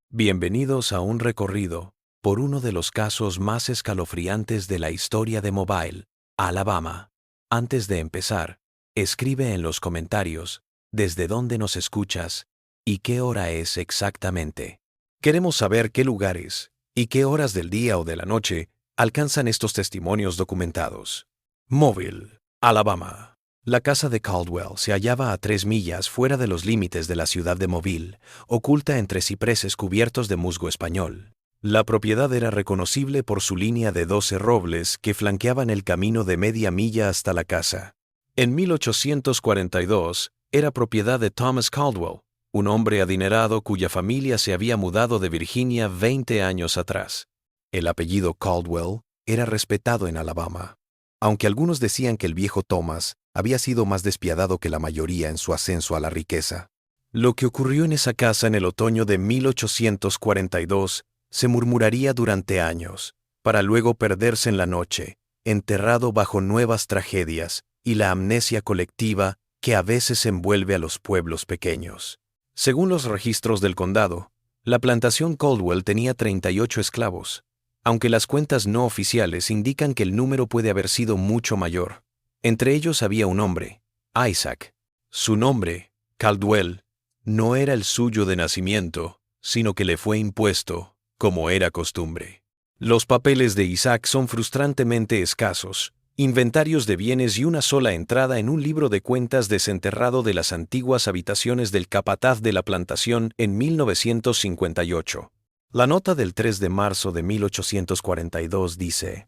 Bienvenidos a un recorrido por uno de los casos más escalofriantes de la historia de Mobile, Alabama. Antes de empezar, escribe en los comentarios desde dónde nos escuchas y qué hora es exactamente. Queremos saber qué lugares y qué horas del día o de la noche alcanzan estos testimonios documentados. Mobile, Alabama. La casa de Caldwell se hallaba a 3 millas fuera de los límites de la ciudad de Mobile, oculta entre cipreses cubiertos de musgo español. La propiedad era reconocible por su línea de 12 robles que flanqueaban el camino de media milla hasta la casa. En 1842 era propiedad de Thomas Caldwell, un hombre adinerado cuya familia se había mudado de Virginia 20 años atrás. El apellido Caldwell era respetado en Alabama, aunque algunos decían que el viejo Thomas había sido más despiadado que la mayoría en su ascenso a la riqueza. Lo que ocurrió en esa casa en el otoño de 1842 se murmuraría durante años, para luego perderse en la noche, enterrado bajo nuevas tragedias y la amnesia colectiva que a veces envuelve a los pueblos pequeños. Según los registros del condado, la plantación Caldwell tenía 38 esclavos, aunque las cuentas no oficiales indican que el número puede haber sido mucho mayor. Entre ellos había un hombre, Isaac. Su nombre, Caldwell, no era el suyo de nacimiento, sino que le fue impuesto, como era costumbre. Los papeles de Isaac son frustrantemente escasos, inventarios de bienes y una sola entrada en un libro de cuentas desenterrado de las antiguas habitaciones del capataz de la plantación en 1958. La nota del 3 de marzo de 1842 dice: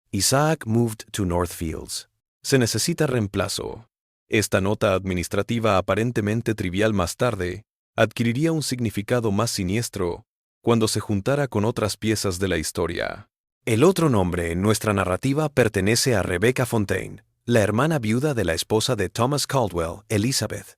Isaac moved to Northfields. Se necesita reemplazo. Esta nota administrativa aparentemente trivial más tarde adquiriría un significado más siniestro cuando se juntara con otras piezas de la historia. El otro nombre en nuestra narrativa pertenece a Rebecca Fontaine, la hermana viuda de la esposa de Thomas Caldwell, Elizabeth.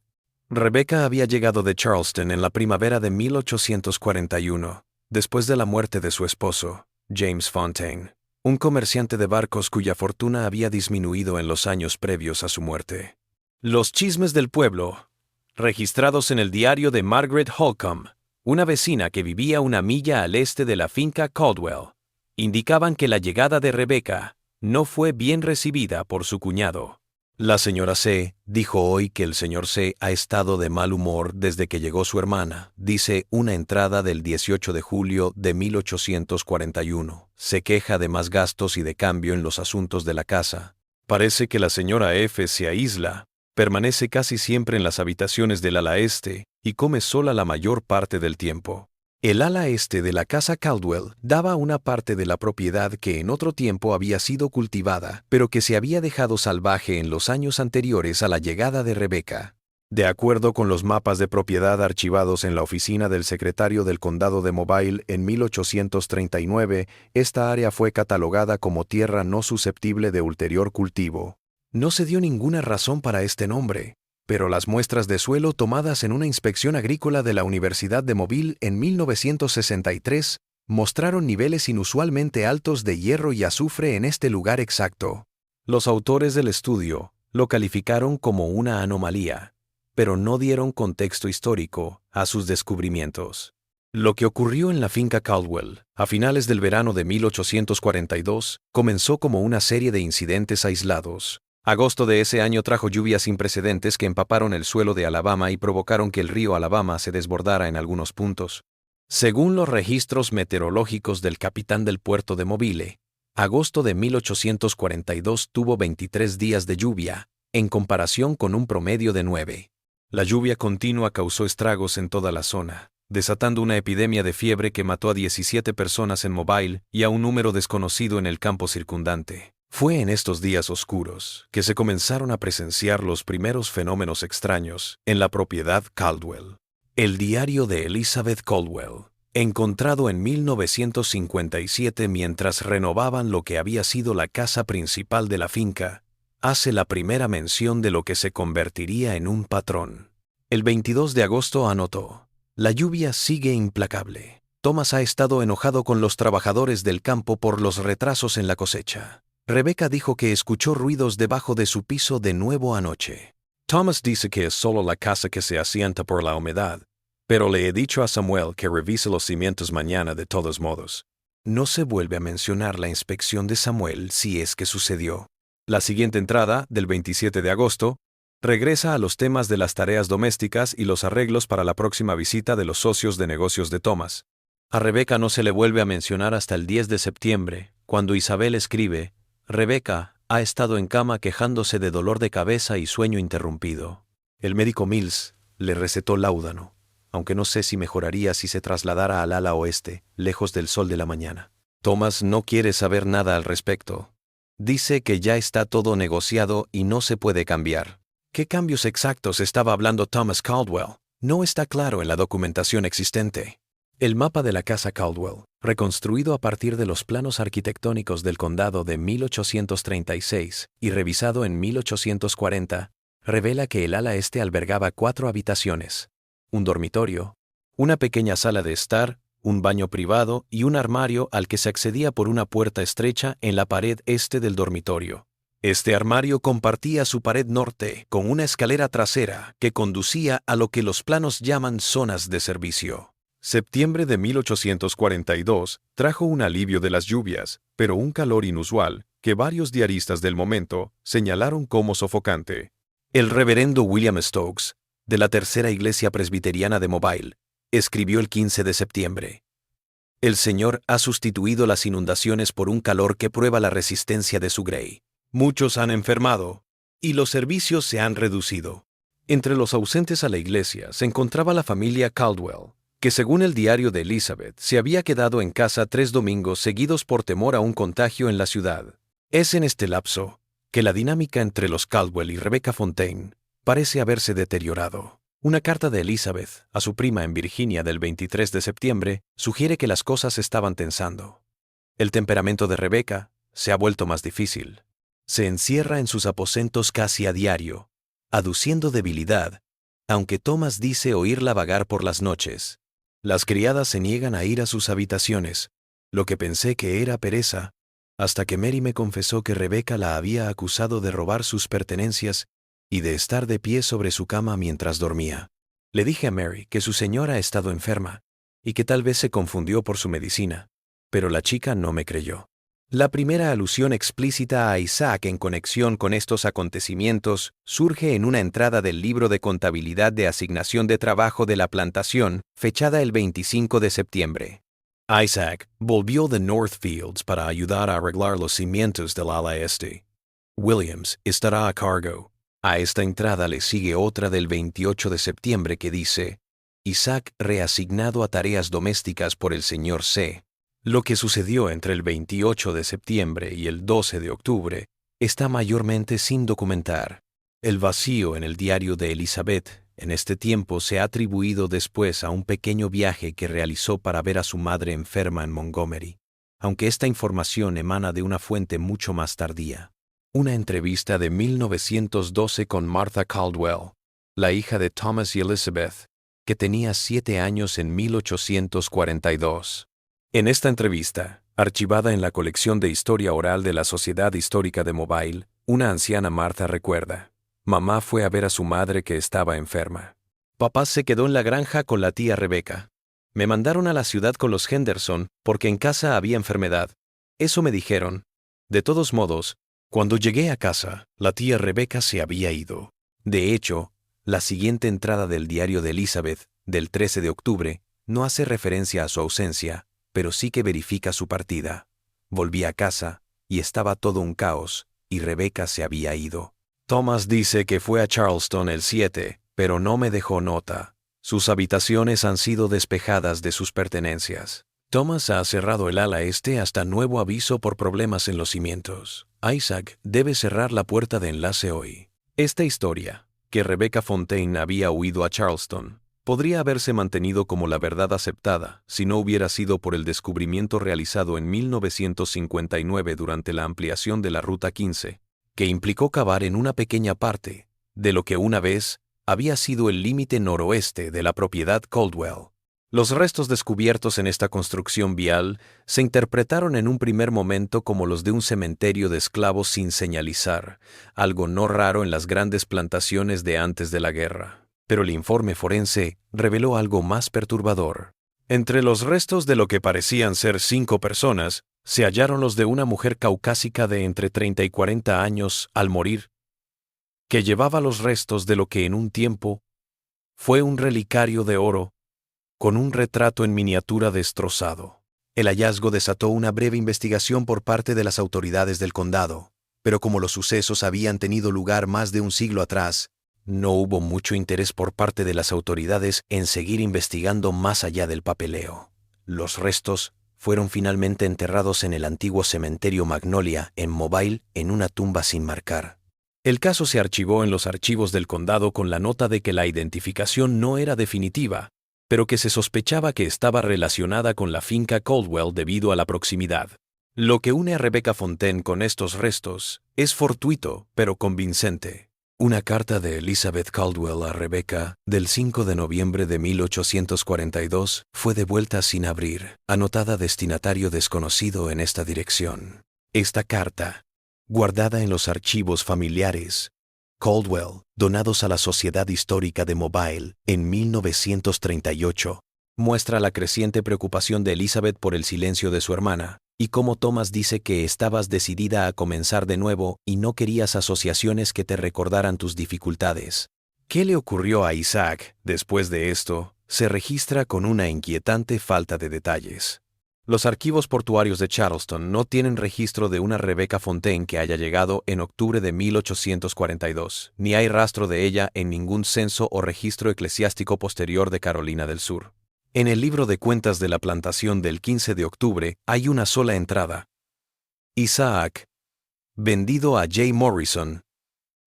Rebecca había llegado de Charleston en la primavera de 1841, después de la muerte de su esposo, James Fontaine, un comerciante de barcos cuya fortuna había disminuido en los años previos a su muerte. Los chismes del pueblo, registrados en el diario de Margaret Holcomb, una vecina que vivía una milla al este de la finca Caldwell, indicaban que la llegada de Rebecca no fue bien recibida por su cuñado. La señora C. dijo hoy que el señor C. ha estado de mal humor desde que llegó su hermana, dice una entrada del 18 de julio de 1841. Se queja de más gastos y de cambio en los asuntos de la casa. Parece que la señora F. se aísla, permanece casi siempre en las habitaciones del ala este y come sola la mayor parte del tiempo. El ala este de la casa Caldwell daba una parte de la propiedad que en otro tiempo había sido cultivada, pero que se había dejado salvaje en los años anteriores a la llegada de Rebecca. De acuerdo con los mapas de propiedad archivados en la oficina del secretario del condado de Mobile en 1839, esta área fue catalogada como tierra no susceptible de ulterior cultivo. No se dio ninguna razón para este nombre, pero las muestras de suelo tomadas en una inspección agrícola de la Universidad de Mobile en 1963 mostraron niveles inusualmente altos de hierro y azufre en este lugar exacto. Los autores del estudio lo calificaron como una anomalía, pero no dieron contexto histórico a sus descubrimientos. Lo que ocurrió en la finca Caldwell a finales del verano de 1842 comenzó como una serie de incidentes aislados. Agosto de ese año trajo lluvias sin precedentes que empaparon el suelo de Alabama y provocaron que el río Alabama se desbordara en algunos puntos. Según los registros meteorológicos del capitán del puerto de Mobile, agosto de 1842 tuvo 23 días de lluvia, en comparación con un promedio de 9. La lluvia continua causó estragos en toda la zona, desatando una epidemia de fiebre que mató a 17 personas en Mobile y a un número desconocido en el campo circundante. Fue en estos días oscuros que se comenzaron a presenciar los primeros fenómenos extraños en la propiedad Caldwell. El diario de Elizabeth Caldwell, encontrado en 1957 mientras renovaban lo que había sido la casa principal de la finca, hace la primera mención de lo que se convertiría en un patrón. El 22 de agosto anotó: la lluvia sigue implacable. Thomas ha estado enojado con los trabajadores del campo por los retrasos en la cosecha. Rebecca dijo que escuchó ruidos debajo de su piso de nuevo anoche. Thomas dice que es solo la casa que se asienta por la humedad, Pero le he dicho a Samuel que revise los cimientos mañana de todos modos. No se vuelve a mencionar la inspección de Samuel si es que sucedió. La siguiente entrada, del 27 de agosto, regresa a los temas de las tareas domésticas y los arreglos para la próxima visita de los socios de negocios de Thomas. A Rebecca no se le vuelve a mencionar hasta el 10 de septiembre, cuando Isabel escribe: Rebecca ha estado en cama quejándose de dolor de cabeza y sueño interrumpido. El médico Mills le recetó láudano, aunque no sé si mejoraría si se trasladara al ala oeste, lejos del sol de la mañana. Thomas no quiere saber nada al respecto. Dice que ya está todo negociado y no se puede cambiar. ¿Qué cambios exactos estaba hablando Thomas Caldwell? No está claro en la documentación existente. El mapa de la casa Caldwell, reconstruido a partir de los planos arquitectónicos del condado de 1836 y revisado en 1840, revela que el ala este albergaba 4 habitaciones, un dormitorio, una pequeña sala de estar, un baño privado y un armario al que se accedía por una puerta estrecha en la pared este del dormitorio. Este armario compartía su pared norte con una escalera trasera que conducía a lo que los planos llaman zonas de servicio. Septiembre de 1842 trajo un alivio de las lluvias, pero un calor inusual que varios diaristas del momento señalaron como sofocante. El reverendo William Stokes, de la Tercera Iglesia Presbiteriana de Mobile, escribió el 15 de septiembre. El Señor ha sustituido las inundaciones por un calor que prueba la resistencia de su grey. Muchos han enfermado, y los servicios se han reducido. Entre los ausentes a la iglesia se encontraba la familia Caldwell, que según el diario de Elizabeth se había quedado en casa 3 domingos seguidos por temor a un contagio en la ciudad. Es en este lapso que la dinámica entre los Caldwell y Rebecca Fontaine parece haberse deteriorado. Una carta de Elizabeth a su prima en Virginia del 23 de septiembre sugiere que las cosas se estaban tensando. El temperamento de Rebecca se ha vuelto más difícil. Se encierra en sus aposentos casi a diario, aduciendo debilidad, aunque Thomas dice oírla vagar por las noches. Las criadas se niegan a ir a sus habitaciones, lo que pensé que era pereza, hasta que Mary me confesó que Rebecca la había acusado de robar sus pertenencias y de estar de pie sobre su cama mientras dormía. Le dije a Mary que su señora ha estado enferma y que tal vez se confundió por su medicina, pero la chica no me creyó. La primera alusión explícita a Isaac en conexión con estos acontecimientos surge en una entrada del libro de contabilidad de asignación de trabajo de la plantación, fechada el 25 de septiembre. Isaac volvió de Northfields para ayudar a arreglar los cimientos del ala este. Williams estará a cargo. A esta entrada le sigue otra del 28 de septiembre que dice: Isaac reasignado a tareas domésticas por el señor C. Lo que sucedió entre el 28 de septiembre y el 12 de octubre está mayormente sin documentar. El vacío en el diario de Elizabeth en este tiempo se ha atribuido después a un pequeño viaje que realizó para ver a su madre enferma en Montgomery, aunque esta información emana de una fuente mucho más tardía. Una entrevista de 1912 con Martha Caldwell, la hija de Thomas y Elizabeth, que tenía 7 años en 1842. En esta entrevista, archivada en la colección de historia oral de la Sociedad Histórica de Mobile, una anciana Martha recuerda: mamá fue a ver a su madre que estaba enferma. Papá se quedó en la granja con la tía Rebecca. Me mandaron a la ciudad con los Henderson porque en casa había enfermedad. Eso me dijeron. De todos modos, cuando llegué a casa, la tía Rebecca se había ido. De hecho, la siguiente entrada del diario de Elizabeth, del 13 de octubre, no hace referencia a su ausencia, pero sí que verifica su partida. Volví a casa, y estaba todo un caos, y Rebecca se había ido. Thomas dice que fue a Charleston el 7, pero no me dejó nota. Sus habitaciones han sido despejadas de sus pertenencias. Thomas ha cerrado el ala este hasta nuevo aviso por problemas en los cimientos. Isaac debe cerrar la puerta de enlace hoy. Esta historia, que Rebecca Fontaine había huido a Charleston, podría haberse mantenido como la verdad aceptada si no hubiera sido por el descubrimiento realizado en 1959 durante la ampliación de la Ruta 15, que implicó cavar en una pequeña parte de lo que una vez había sido el límite noroeste de la propiedad Caldwell. Los restos descubiertos en esta construcción vial se interpretaron en un primer momento como los de un cementerio de esclavos sin señalizar, algo no raro en las grandes plantaciones de antes de la guerra. Pero el informe forense reveló algo más perturbador. Entre los restos de lo que parecían ser 5 personas, se hallaron los de una mujer caucásica de entre 30 y 40 años al morir, que llevaba los restos de lo que en un tiempo fue un relicario de oro, con un retrato en miniatura destrozado. El hallazgo desató una breve investigación por parte de las autoridades del condado, pero como los sucesos habían tenido lugar más de un siglo atrás, no hubo mucho interés por parte de las autoridades en seguir investigando más allá del papeleo. Los restos fueron finalmente enterrados en el antiguo cementerio Magnolia, en Mobile, en una tumba sin marcar. El caso se archivó en los archivos del condado con la nota de que la identificación no era definitiva, pero que se sospechaba que estaba relacionada con la finca Caldwell debido a la proximidad. Lo que une a Rebecca Fontaine con estos restos es fortuito, pero convincente. Una carta de Elizabeth Caldwell a Rebecca, del 5 de noviembre de 1842, fue devuelta sin abrir, anotada destinatario desconocido en esta dirección. Esta carta, guardada en los archivos familiares Caldwell, donados a la Sociedad Histórica de Mobile en 1938, muestra la creciente preocupación de Elizabeth por el silencio de su hermana, y cómo Thomas dice que estabas decidida a comenzar de nuevo y no querías asociaciones que te recordaran tus dificultades. ¿Qué le ocurrió a Isaac después de esto? Se registra con una inquietante falta de detalles. Los archivos portuarios de Charleston no tienen registro de una Rebecca Fontaine que haya llegado en octubre de 1842, ni hay rastro de ella en ningún censo o registro eclesiástico posterior de Carolina del Sur. En el libro de cuentas de la plantación del 15 de octubre hay una sola entrada. Isaac, vendido a J. Morrison,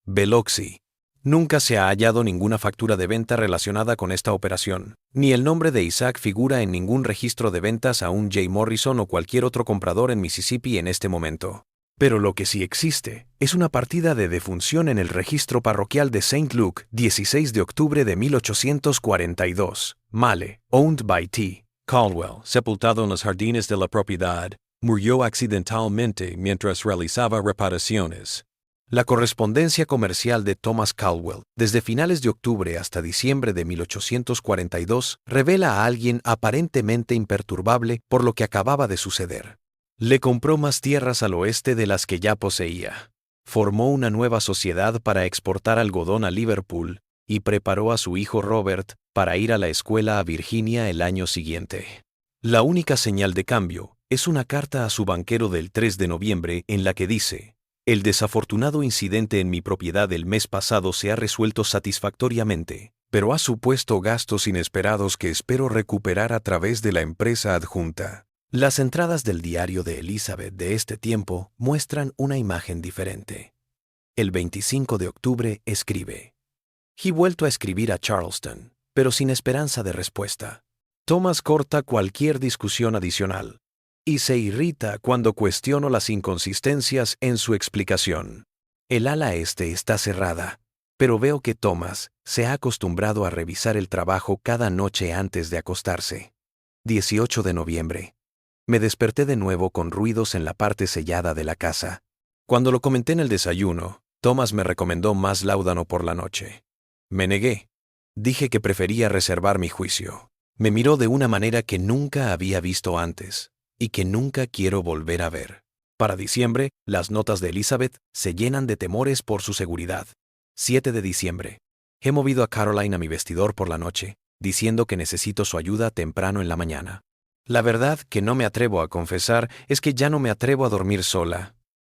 Biloxi. Nunca se ha hallado ninguna factura de venta relacionada con esta operación, ni el nombre de Isaac figura en ningún registro de ventas a un J. Morrison o cualquier otro comprador en Mississippi en este momento. Pero lo que sí existe es una partida de defunción en el registro parroquial de St. Luke, 16 de octubre de 1842. Male, owned by T. Caldwell, sepultado en los jardines de la propiedad, murió accidentalmente mientras realizaba reparaciones. La correspondencia comercial de Thomas Caldwell, desde finales de octubre hasta diciembre de 1842, revela a alguien aparentemente imperturbable por lo que acababa de suceder. Le compró más tierras al oeste de las que ya poseía. Formó una nueva sociedad para exportar algodón a Liverpool y preparó a su hijo Robert para ir a la escuela a Virginia el año siguiente. La única señal de cambio es una carta a su banquero del 3 de noviembre en la que dice: «El desafortunado incidente en mi propiedad el mes pasado se ha resuelto satisfactoriamente, pero ha supuesto gastos inesperados que espero recuperar a través de la empresa adjunta». Las entradas del diario de Elizabeth de este tiempo muestran una imagen diferente. El 25 de octubre escribe: «He vuelto a escribir a Charleston, pero sin esperanza de respuesta. Thomas corta cualquier discusión adicional y se irrita cuando cuestiono las inconsistencias en su explicación. El ala este está cerrada, pero veo que Thomas se ha acostumbrado a revisar el trabajo cada noche antes de acostarse». 18 de noviembre. Me desperté de nuevo con ruidos en la parte sellada de la casa. Cuando lo comenté en el desayuno, Thomas me recomendó más láudano por la noche. Me negué. Dije que prefería reservar mi juicio. Me miró de una manera que nunca había visto antes y que nunca quiero volver a ver. Para diciembre, las notas de Elizabeth se llenan de temores por su seguridad. 7 de diciembre. He movido a Caroline a mi vestidor por la noche, diciendo que necesito su ayuda temprano en la mañana. La verdad que no me atrevo a confesar es que ya no me atrevo a dormir sola.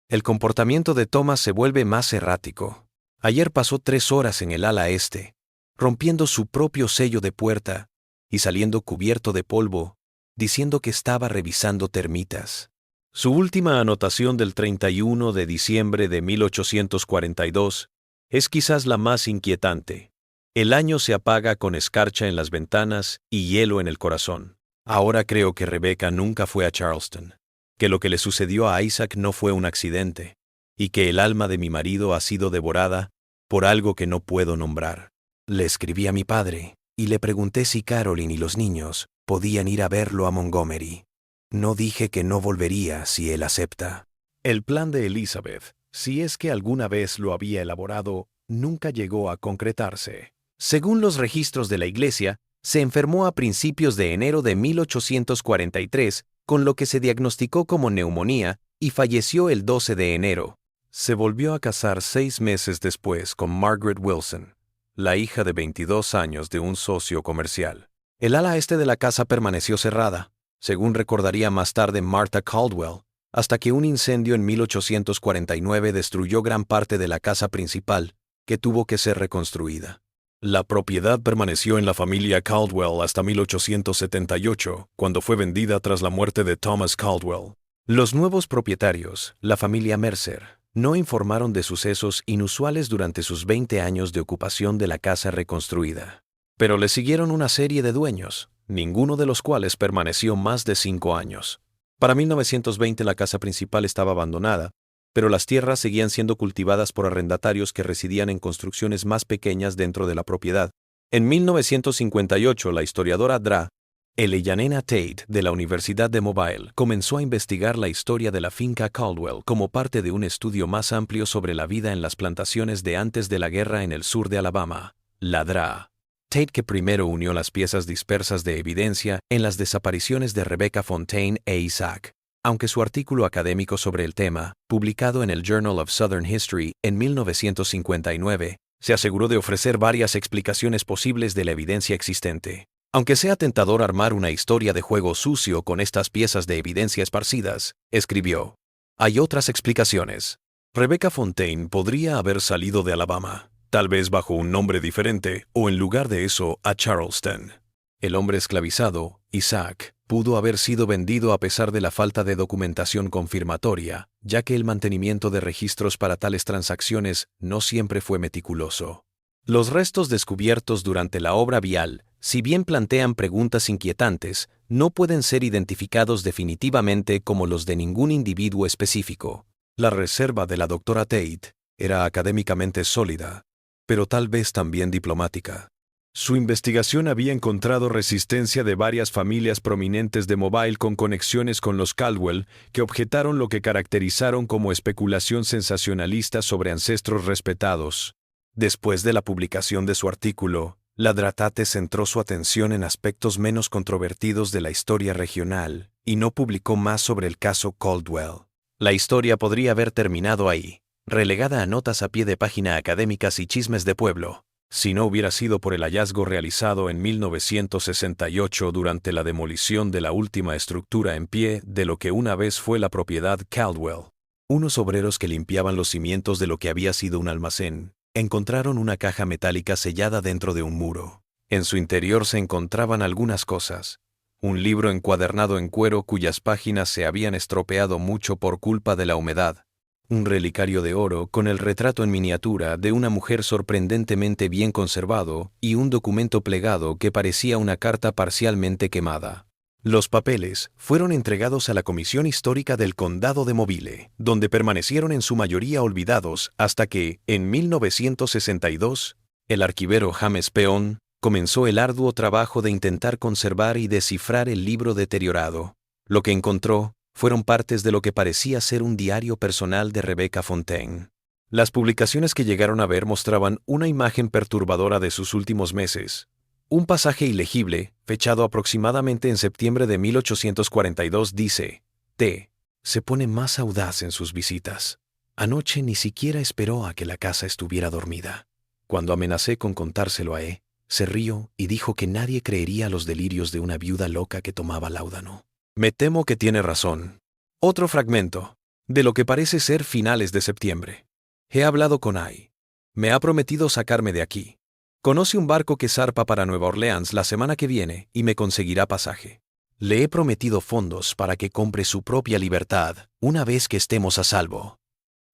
El comportamiento de Thomas se vuelve más errático. Ayer pasó 3 horas en el ala este, rompiendo su propio sello de puerta y saliendo cubierto de polvo, diciendo que estaba revisando termitas. Su última anotación del 31 de diciembre de 1842 es quizás la más inquietante. El año se apaga con escarcha en las ventanas y hielo en el corazón. Ahora creo que Rebecca nunca fue a Charleston, que lo que le sucedió a Isaac no fue un accidente, y que el alma de mi marido ha sido devorada por algo que no puedo nombrar. Le escribí a mi padre y le pregunté si Caroline y los niños podían ir a verlo a Montgomery. No dije que no volvería si él acepta. El plan de Elizabeth, si es que alguna vez lo había elaborado, nunca llegó a concretarse. Según los registros de la iglesia, se enfermó a principios de enero de 1843, con lo que se diagnosticó como neumonía y falleció el 12 de enero. Se volvió a casar 6 meses después con Margaret Wilson, la hija de 22 años de un socio comercial. El ala este de la casa permaneció cerrada, según recordaría más tarde Martha Caldwell, hasta que un incendio en 1849 destruyó gran parte de la casa principal, que tuvo que ser reconstruida. La propiedad permaneció en la familia Caldwell hasta 1878, cuando fue vendida tras la muerte de Thomas Caldwell. Los nuevos propietarios, la familia Mercer, no informaron de sucesos inusuales durante sus 20 años de ocupación de la casa reconstruida. Pero le siguieron una serie de dueños, ninguno de los cuales permaneció más de 5 años. Para 1920 la casa principal estaba abandonada, pero las tierras seguían siendo cultivadas por arrendatarios que residían en construcciones más pequeñas dentro de la propiedad. En 1958, la historiadora Dra. Eleyanena Tate, de la Universidad de Mobile, comenzó a investigar la historia de la finca Caldwell como parte de un estudio más amplio sobre la vida en las plantaciones de antes de la guerra en el sur de Alabama. La Dra. Tate, que primero unió las piezas dispersas de evidencia en las desapariciones de Rebecca Fontaine e Isaac. Aunque su artículo académico sobre el tema, publicado en el Journal of Southern History en 1959, se aseguró de ofrecer varias explicaciones posibles de la evidencia existente. Aunque sea tentador armar una historia de juego sucio con estas piezas de evidencia esparcidas, escribió: hay otras explicaciones. Rebecca Fontaine podría haber salido de Alabama, tal vez bajo un nombre diferente, o en lugar de eso, a Charleston. El hombre esclavizado, Isaac, pudo haber sido vendido a pesar de la falta de documentación confirmatoria, ya que el mantenimiento de registros para tales transacciones no siempre fue meticuloso. Los restos descubiertos durante la obra vial, si bien plantean preguntas inquietantes, no pueden ser identificados definitivamente como los de ningún individuo específico. La reserva de la doctora Tate era académicamente sólida, pero tal vez también diplomática. Su investigación había encontrado resistencia de varias familias prominentes de Mobile con conexiones con los Caldwell, que objetaron lo que caracterizaron como especulación sensacionalista sobre ancestros respetados. Después de la publicación de su artículo, la Dra. Tate centró su atención en aspectos menos controvertidos de la historia regional y no publicó más sobre el caso Caldwell. La historia podría haber terminado ahí, relegada a notas a pie de página académicas y chismes de pueblo, si no hubiera sido por el hallazgo realizado en 1968 durante la demolición de la última estructura en pie de lo que una vez fue la propiedad Caldwell. Unos obreros que limpiaban los cimientos de lo que había sido un almacén encontraron una caja metálica sellada dentro de un muro. En su interior se encontraban algunas cosas: un libro encuadernado en cuero cuyas páginas se habían estropeado mucho por culpa de la humedad, un relicario de oro con el retrato en miniatura de una mujer sorprendentemente bien conservado y un documento plegado que parecía una carta parcialmente quemada. Los papeles fueron entregados a la Comisión Histórica del Condado de Mobile, donde permanecieron en su mayoría olvidados hasta que, en 1962, el arquivero James Peón comenzó el arduo trabajo de intentar conservar y descifrar el libro deteriorado. Lo que encontró fueron partes de lo que parecía ser un diario personal de Rebecca Fontaine. Las publicaciones que llegaron a ver mostraban una imagen perturbadora de sus últimos meses. Un pasaje ilegible, fechado aproximadamente en septiembre de 1842, dice: T. se pone más audaz en sus visitas. Anoche ni siquiera esperó a que la casa estuviera dormida. Cuando amenacé con contárselo a E., se rió y dijo que nadie creería los delirios de una viuda loca que tomaba láudano. Me temo que tiene razón. Otro fragmento, de lo que parece ser finales de septiembre. He hablado con Ai. Me ha prometido sacarme de aquí. Conoce un barco que zarpa para Nueva Orleans la semana que viene y me conseguirá pasaje. Le he prometido fondos para que compre su propia libertad una vez que estemos a salvo.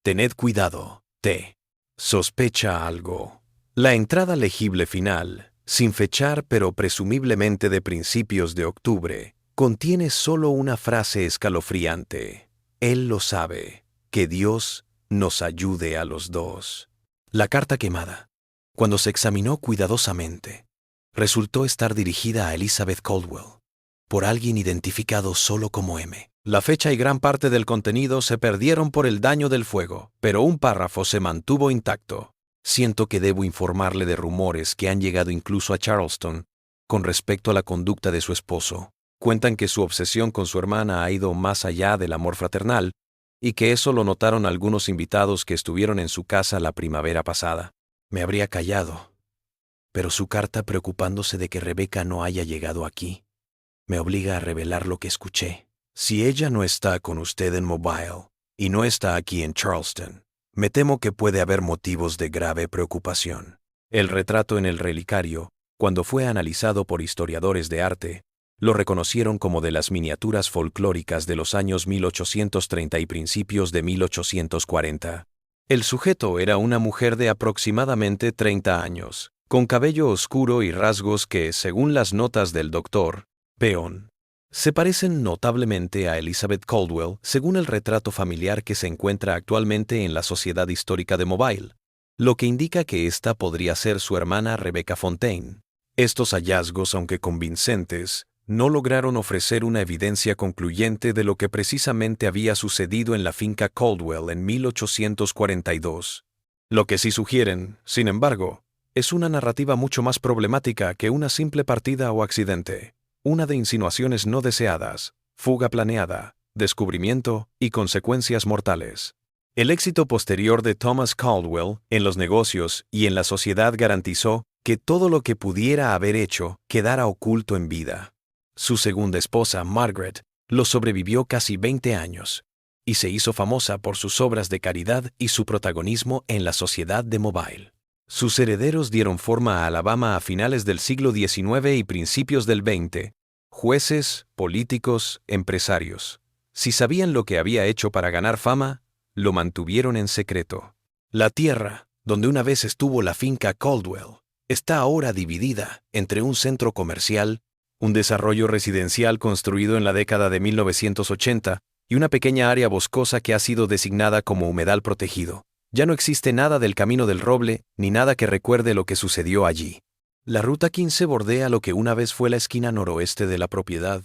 Tened cuidado, T. Sospecha algo. La entrada legible final, sin fechar pero presumiblemente de principios de octubre, contiene solo una frase escalofriante: Él lo sabe, que Dios nos ayude a los dos. La carta quemada, cuando se examinó cuidadosamente, resultó estar dirigida a Elizabeth Caldwell, por alguien identificado solo como M. La fecha y gran parte del contenido se perdieron por el daño del fuego, pero un párrafo se mantuvo intacto. Siento que debo informarle de rumores que han llegado incluso a Charleston con respecto a la conducta de su esposo. Cuentan que su obsesión con su hermana ha ido más allá del amor fraternal y que eso lo notaron algunos invitados que estuvieron en su casa la primavera pasada. Me habría callado, pero su carta preocupándose de que Rebecca no haya llegado aquí me obliga a revelar lo que escuché. Si ella no está con usted en Mobile y no está aquí en Charleston, me temo que puede haber motivos de grave preocupación. El retrato en el relicario, cuando fue analizado por historiadores de arte, lo reconocieron como de las miniaturas folclóricas de los años 1830 y principios de 1840. El sujeto era una mujer de aproximadamente 30 años, con cabello oscuro y rasgos que, según las notas del doctor Peón, se parecen notablemente a Elizabeth Caldwell, según el retrato familiar que se encuentra actualmente en la Sociedad Histórica de Mobile, lo que indica que esta podría ser su hermana Rebecca Fontaine. Estos hallazgos, aunque convincentes, no lograron ofrecer una evidencia concluyente de lo que precisamente había sucedido en la finca Caldwell en 1842. Lo que sí sugieren, sin embargo, es una narrativa mucho más problemática que una simple partida o accidente. Una de insinuaciones no deseadas, fuga planeada, descubrimiento y consecuencias mortales. El éxito posterior de Thomas Caldwell en los negocios y en la sociedad garantizó que todo lo que pudiera haber hecho quedara oculto en vida. Su segunda esposa, Margaret, lo sobrevivió casi 20 años y se hizo famosa por sus obras de caridad y su protagonismo en la sociedad de Mobile. Sus herederos dieron forma a Alabama a finales del siglo XIX y principios del XX. Jueces, políticos, empresarios. Si sabían lo que había hecho para ganar fama, lo mantuvieron en secreto. La tierra, donde una vez estuvo la finca Caldwell, está ahora dividida entre un centro comercial, un desarrollo residencial construido en la década de 1980 y una pequeña área boscosa que ha sido designada como humedal protegido. Ya no existe nada del Camino del Roble, ni nada que recuerde lo que sucedió allí. La Ruta 15 bordea lo que una vez fue la esquina noroeste de la propiedad.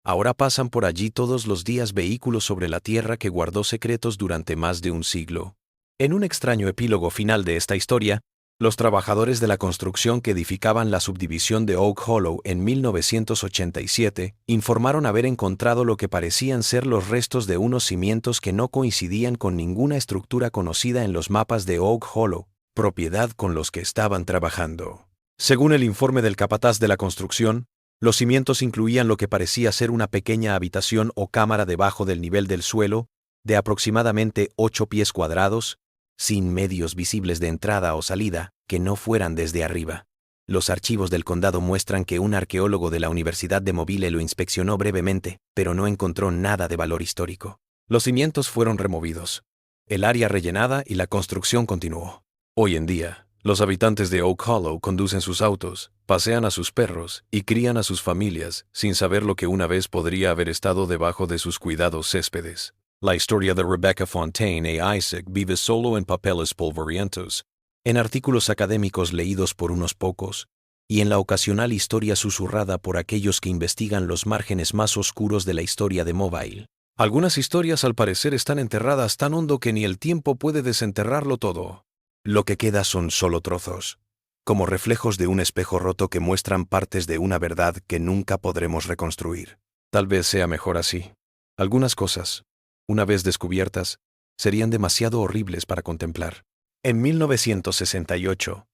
Ahora pasan por allí todos los días vehículos sobre la tierra que guardó secretos durante más de un siglo. En un extraño epílogo final de esta historia, los trabajadores de la construcción que edificaban la subdivisión de Oak Hollow en 1987 informaron haber encontrado lo que parecían ser los restos de unos cimientos que no coincidían con ninguna estructura conocida en los mapas de Oak Hollow, propiedad con los que estaban trabajando. Según el informe del capataz de la construcción, los cimientos incluían lo que parecía ser una pequeña habitación o cámara debajo del nivel del suelo, de aproximadamente 8 pies cuadrados, sin medios visibles de entrada o salida que no fueran desde arriba. Los archivos del condado muestran que un arqueólogo de la Universidad de Mobile lo inspeccionó brevemente, pero no encontró nada de valor histórico. Los cimientos fueron removidos, el área rellenada y la construcción continuó. Hoy en día, los habitantes de Oak Hollow conducen sus autos, pasean a sus perros y crían a sus familias sin saber lo que una vez podría haber estado debajo de sus cuidados céspedes. La historia de Rebecca Fontaine e Isaac vive solo en papeles polvorientos, en artículos académicos leídos por unos pocos, y en la ocasional historia susurrada por aquellos que investigan los márgenes más oscuros de la historia de Mobile. Algunas historias al parecer están enterradas tan hondo que ni el tiempo puede desenterrarlo todo. Lo que queda son solo trozos, como reflejos de un espejo roto que muestran partes de una verdad que nunca podremos reconstruir. Tal vez sea mejor así. Algunas cosas, una vez descubiertas, serían demasiado horribles para contemplar. En 1968,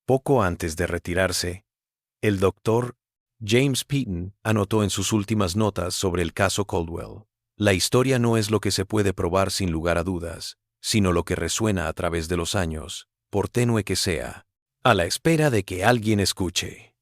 poco antes de retirarse, el doctor James Peyton anotó en sus últimas notas sobre el caso Caldwell: la historia no es lo que se puede probar sin lugar a dudas, sino lo que resuena a través de los años, por tenue que sea, a la espera de que alguien escuche.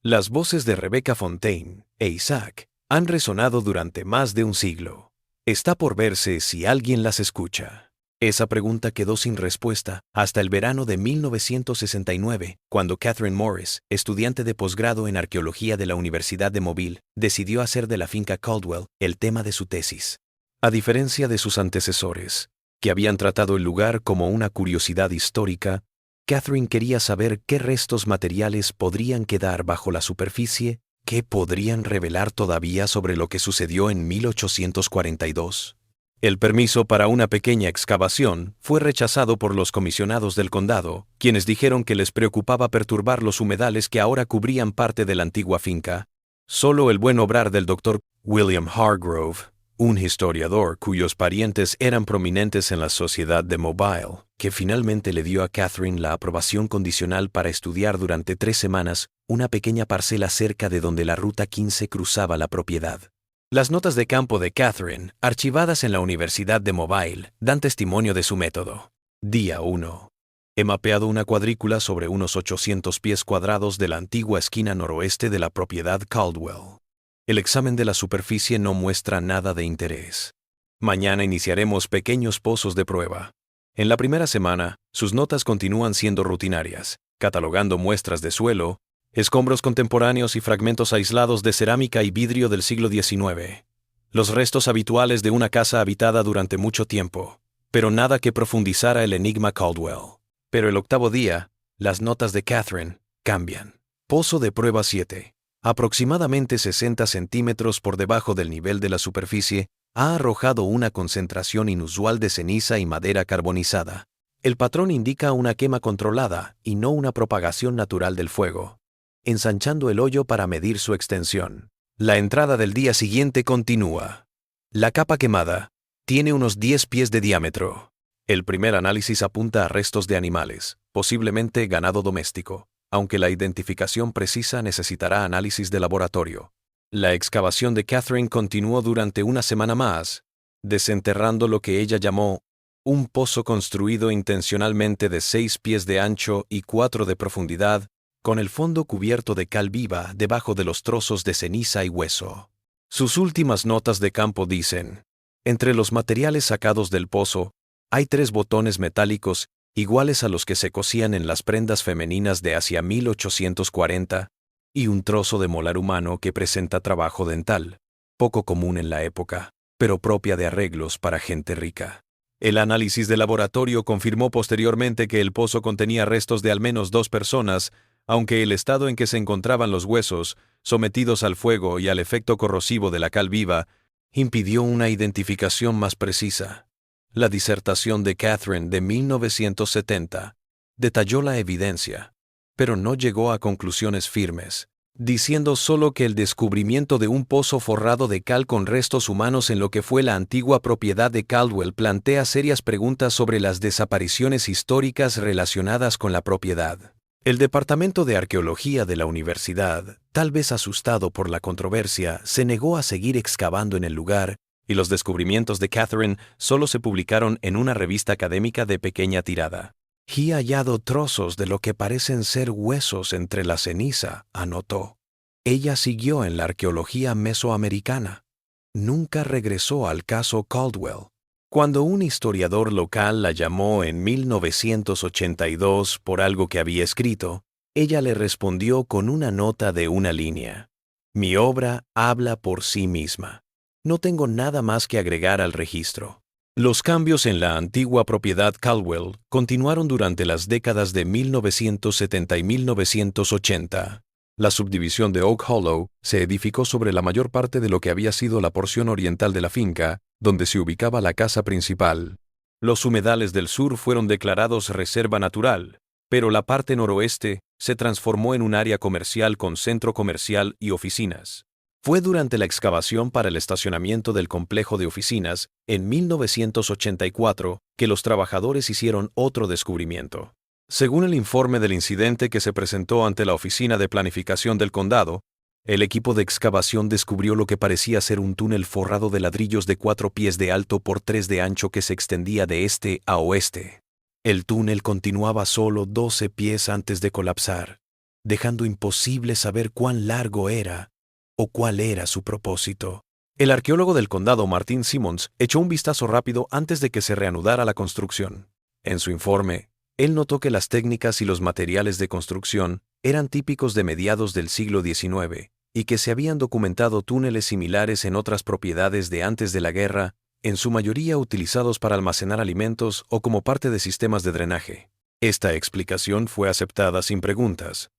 Las voces de Rebecca Fontaine e Isaac han resonado durante más de un siglo. Está por verse si alguien las escucha. Esa pregunta quedó sin respuesta hasta el verano de 1969, cuando Catherine Morris, estudiante de posgrado en arqueología de la Universidad de Mobile, decidió hacer de la finca Caldwell el tema de su tesis. A diferencia de sus antecesores, que habían tratado el lugar como una curiosidad histórica, Catherine quería saber qué restos materiales podrían quedar bajo la superficie, qué podrían revelar todavía sobre lo que sucedió en 1842. El permiso para una pequeña excavación fue rechazado por los comisionados del condado, quienes dijeron que les preocupaba perturbar los humedales que ahora cubrían parte de la antigua finca. Solo el buen obrar del Dr. William Hargrove, un historiador cuyos parientes eran prominentes en la sociedad de Mobile, que finalmente le dio a Catherine la aprobación condicional para estudiar durante 3 semanas una pequeña parcela cerca de donde la Ruta 15 cruzaba la propiedad. Las notas de campo de Catherine, archivadas en la Universidad de Mobile, dan testimonio de su método. Día 1. He mapeado una cuadrícula sobre unos 800 pies cuadrados de la antigua esquina noroeste de la propiedad Caldwell. El examen de la superficie no muestra nada de interés. Mañana iniciaremos pequeños pozos de prueba. En la primera semana, sus notas continúan siendo rutinarias, catalogando muestras de suelo, escombros contemporáneos y fragmentos aislados de cerámica y vidrio del siglo XIX. Los restos habituales de una casa habitada durante mucho tiempo, pero nada que profundizara el enigma Caldwell. Pero el 8º día, las notas de Catherine cambian. Pozo de prueba 7. Aproximadamente 60 centímetros por debajo del nivel de la superficie, ha arrojado una concentración inusual de ceniza y madera carbonizada. El patrón indica una quema controlada y no una propagación natural del fuego. Ensanchando el hoyo para medir su extensión. La entrada del día siguiente continúa. La capa quemada tiene unos 10 pies de diámetro. El primer análisis apunta a restos de animales, posiblemente ganado doméstico, aunque la identificación precisa necesitará análisis de laboratorio. La excavación de Catherine continuó durante una semana más, desenterrando lo que ella llamó un pozo construido intencionalmente de 6 pies de ancho y 4 de profundidad, con el fondo cubierto de cal viva debajo de los trozos de ceniza y hueso. Sus últimas notas de campo dicen: entre los materiales sacados del pozo, hay 3 botones metálicos iguales a los que se cosían en las prendas femeninas de hacia 1840, y un trozo de molar humano que presenta trabajo dental, poco común en la época, pero propia de arreglos para gente rica. El análisis de laboratorio confirmó posteriormente que el pozo contenía restos de al menos 2 personas, aunque el estado en que se encontraban los huesos, sometidos al fuego y al efecto corrosivo de la cal viva, impidió una identificación más precisa. La disertación de Catherine de 1970 detalló la evidencia, pero no llegó a conclusiones firmes, diciendo solo que el descubrimiento de un pozo forrado de cal con restos humanos en lo que fue la antigua propiedad de Caldwell plantea serias preguntas sobre las desapariciones históricas relacionadas con la propiedad. El Departamento de Arqueología de la universidad, tal vez asustado por la controversia, se negó a seguir excavando en el lugar, y los descubrimientos de Catherine solo se publicaron en una revista académica de pequeña tirada. He hallado trozos de lo que parecen ser huesos entre la ceniza, anotó. Ella siguió en la arqueología mesoamericana. Nunca regresó al caso Caldwell. Cuando un historiador local la llamó en 1982 por algo que había escrito, ella le respondió con una nota de una línea. Mi obra habla por sí misma. No tengo nada más que agregar al registro. Los cambios en la antigua propiedad Caldwell continuaron durante las décadas de 1970 y 1980. La subdivisión de Oak Hollow se edificó sobre la mayor parte de lo que había sido la porción oriental de la finca, donde se ubicaba la casa principal. Los humedales del sur fueron declarados reserva natural, pero la parte noroeste se transformó en un área comercial con centro comercial y oficinas. Fue durante la excavación para el estacionamiento del complejo de oficinas, en 1984, que los trabajadores hicieron otro descubrimiento. Según el informe del incidente que se presentó ante la Oficina de Planificación del Condado, el equipo de excavación descubrió lo que parecía ser un túnel forrado de ladrillos de 4 pies de alto por 3 de ancho que se extendía de este a oeste. El túnel continuaba solo 12 pies antes de colapsar, dejando imposible saber cuán largo era o cuál era su propósito. El arqueólogo del condado Martin Simmons echó un vistazo rápido antes de que se reanudara la construcción. En su informe, él notó que las técnicas y los materiales de construcción eran típicos de mediados del siglo XIX y que se habían documentado túneles similares en otras propiedades de antes de la guerra, en su mayoría utilizados para almacenar alimentos o como parte de sistemas de drenaje. Esta explicación fue aceptada sin preguntas.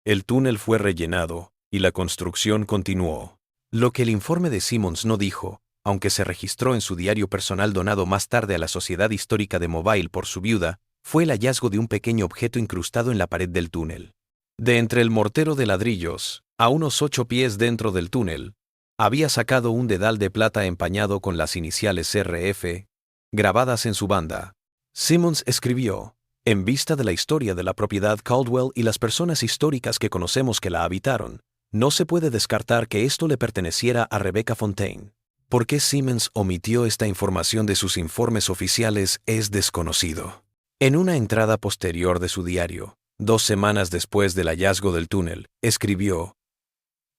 El túnel fue rellenado y la construcción continuó. Lo que el informe de Simmons no dijo aunque se registró en su diario personal donado más tarde a la Sociedad Histórica de Mobile por su viuda, fue el hallazgo de un pequeño objeto incrustado en la pared del túnel. De entre el mortero de ladrillos, a unos 8 pies dentro del túnel, había sacado un dedal de plata empañado con las iniciales RF, grabadas en su banda. Simmons escribió: en vista de la historia de la propiedad Caldwell y las personas históricas que conocemos que la habitaron, no se puede descartar que esto le perteneciera a Rebecca Fontaine. ¿Por qué Simmons omitió esta información de sus informes oficiales es desconocido? En una entrada posterior de su diario, 2 semanas después del hallazgo del túnel, escribió: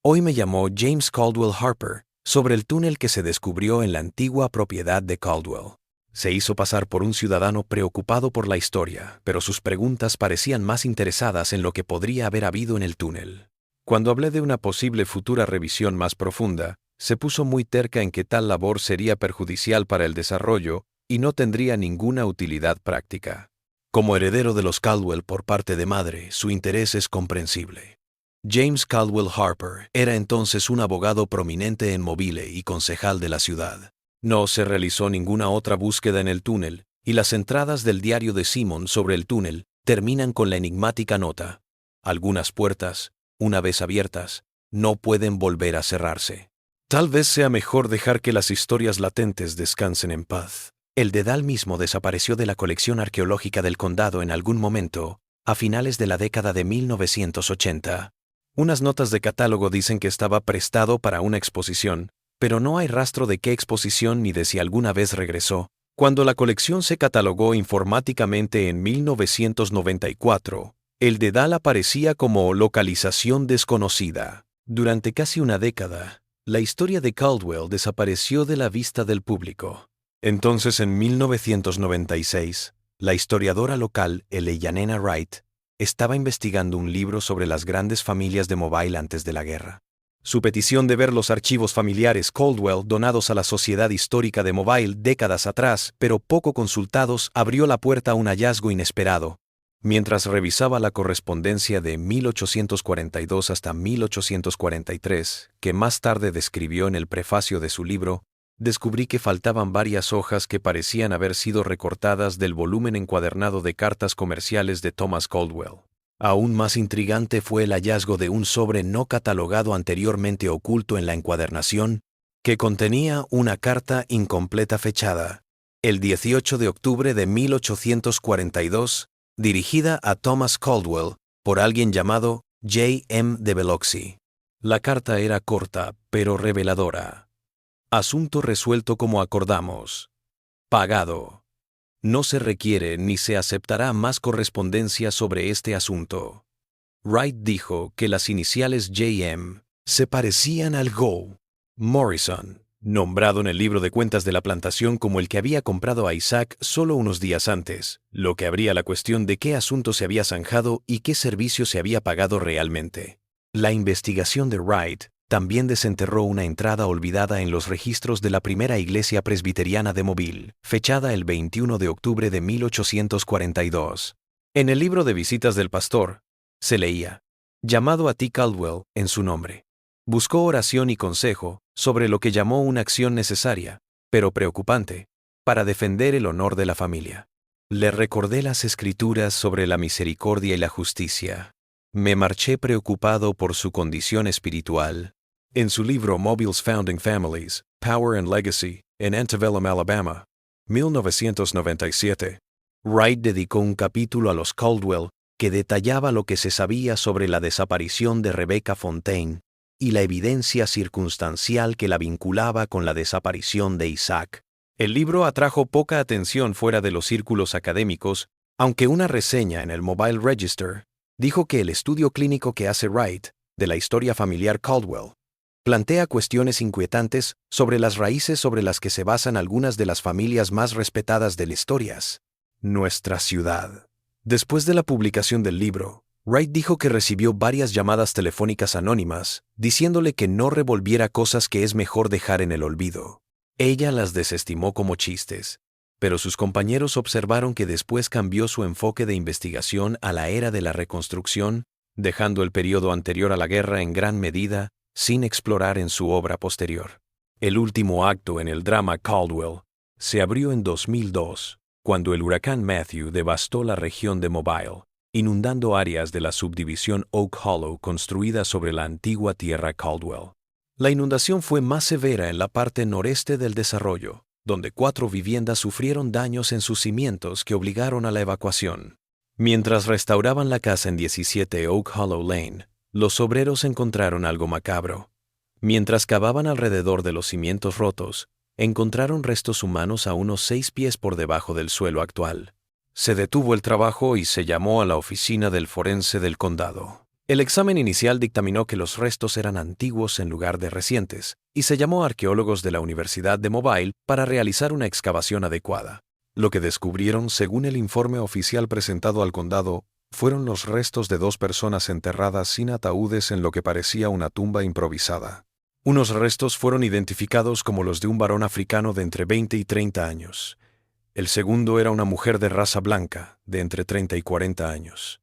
hoy me llamó James Caldwell Harper sobre el túnel que se descubrió en la antigua propiedad de Caldwell. Se hizo pasar por un ciudadano preocupado por la historia, pero sus preguntas parecían más interesadas en lo que podría haber habido en el túnel. Cuando hablé de una posible futura revisión más profunda, se puso muy terca en que tal labor sería perjudicial para el desarrollo y no tendría ninguna utilidad práctica. Como heredero de los Caldwell por parte de madre, su interés es comprensible. James Caldwell Harper era entonces un abogado prominente en Mobile y concejal de la ciudad. No se realizó ninguna otra búsqueda en el túnel, y las entradas del diario de Simmons sobre el túnel terminan con la enigmática nota: algunas puertas, una vez abiertas, no pueden volver a cerrarse. Tal vez sea mejor dejar que las historias latentes descansen en paz. El dedal mismo desapareció de la colección arqueológica del condado en algún momento, a finales de la década de 1980. Unas notas de catálogo dicen que estaba prestado para una exposición, pero no hay rastro de qué exposición ni de si alguna vez regresó. Cuando la colección se catalogó informáticamente en 1994, el dedal aparecía como localización desconocida. Durante casi una década, la historia de Caldwell desapareció de la vista del público. Entonces, en 1996, la historiadora local Eleyanena Wright estaba investigando un libro sobre las grandes familias de Mobile antes de la guerra. Su petición de ver los archivos familiares Caldwell donados a la Sociedad Histórica de Mobile décadas atrás, pero poco consultados, abrió la puerta a un hallazgo inesperado. Mientras revisaba la correspondencia de 1842 hasta 1843, que más tarde describió en el prefacio de su libro, descubrí que faltaban varias hojas que parecían haber sido recortadas del volumen encuadernado de cartas comerciales de Thomas Caldwell. Aún más intrigante fue el hallazgo de un sobre no catalogado anteriormente oculto en la encuadernación, que contenía una carta incompleta fechada, el 18 de octubre de 1842, dirigida a Thomas Caldwell por alguien llamado J. M. de Biloxi. La carta era corta, pero reveladora. Asunto resuelto como acordamos. Pagado. No se requiere ni se aceptará más correspondencia sobre este asunto. Wright dijo que las iniciales J.M. se parecían al Go. Morrison, nombrado en el libro de cuentas de la plantación como el que había comprado a Isaac solo unos días antes, lo que abría la cuestión de qué asunto se había zanjado y qué servicio se había pagado realmente. La investigación de Wright también desenterró una entrada olvidada en los registros de la primera iglesia presbiteriana de Mobile, fechada el 21 de octubre de 1842. En el libro de visitas del pastor, se leía: llamado a T. Caldwell en su nombre. Buscó oración y consejo sobre lo que llamó una acción necesaria, pero preocupante, para defender el honor de la familia. Le recordé las escrituras sobre la misericordia y la justicia. Me marché preocupado por su condición espiritual. En su libro Mobile's Founding Families, Power and Legacy, en Antebellum, Alabama, 1997, Wright dedicó un capítulo a los Caldwell que detallaba lo que se sabía sobre la desaparición de Rebecca Fontaine y la evidencia circunstancial que la vinculaba con la desaparición de Isaac. El libro atrajo poca atención fuera de los círculos académicos, aunque una reseña en el Mobile Register dijo que el estudio clínico que hace Wright de la historia familiar Caldwell plantea cuestiones inquietantes sobre las raíces sobre las que se basan algunas de las familias más respetadas de la historia. Nuestra ciudad. Después de la publicación del libro, Wright dijo que recibió varias llamadas telefónicas anónimas, diciéndole que no revolviera cosas que es mejor dejar en el olvido. Ella las desestimó como chistes, pero sus compañeros observaron que después cambió su enfoque de investigación a la era de la reconstrucción, dejando el periodo anterior a la guerra en gran medida sin explorar en su obra posterior. El último acto en el drama Caldwell se abrió en 2002, cuando el huracán Matthew devastó la región de Mobile, inundando áreas de la subdivisión Oak Hollow construida sobre la antigua tierra Caldwell. La inundación fue más severa en la parte noreste del desarrollo, donde 4 viviendas sufrieron daños en sus cimientos que obligaron a la evacuación. Mientras restauraban la casa en 17 Oak Hollow Lane, los obreros encontraron algo macabro. Mientras cavaban alrededor de los cimientos rotos, encontraron restos humanos a unos 6 pies por debajo del suelo actual. Se detuvo el trabajo y se llamó a la oficina del forense del condado. El examen inicial dictaminó que los restos eran antiguos en lugar de recientes, y se llamó a arqueólogos de la Universidad de Mobile para realizar una excavación adecuada. Lo que descubrieron, según el informe oficial presentado al condado, fueron los restos de 2 personas enterradas sin ataúdes en lo que parecía una tumba improvisada. Unos restos fueron identificados como los de un varón africano de entre 20 y 30 años. El segundo era una mujer de raza blanca, de entre 30 y 40 años.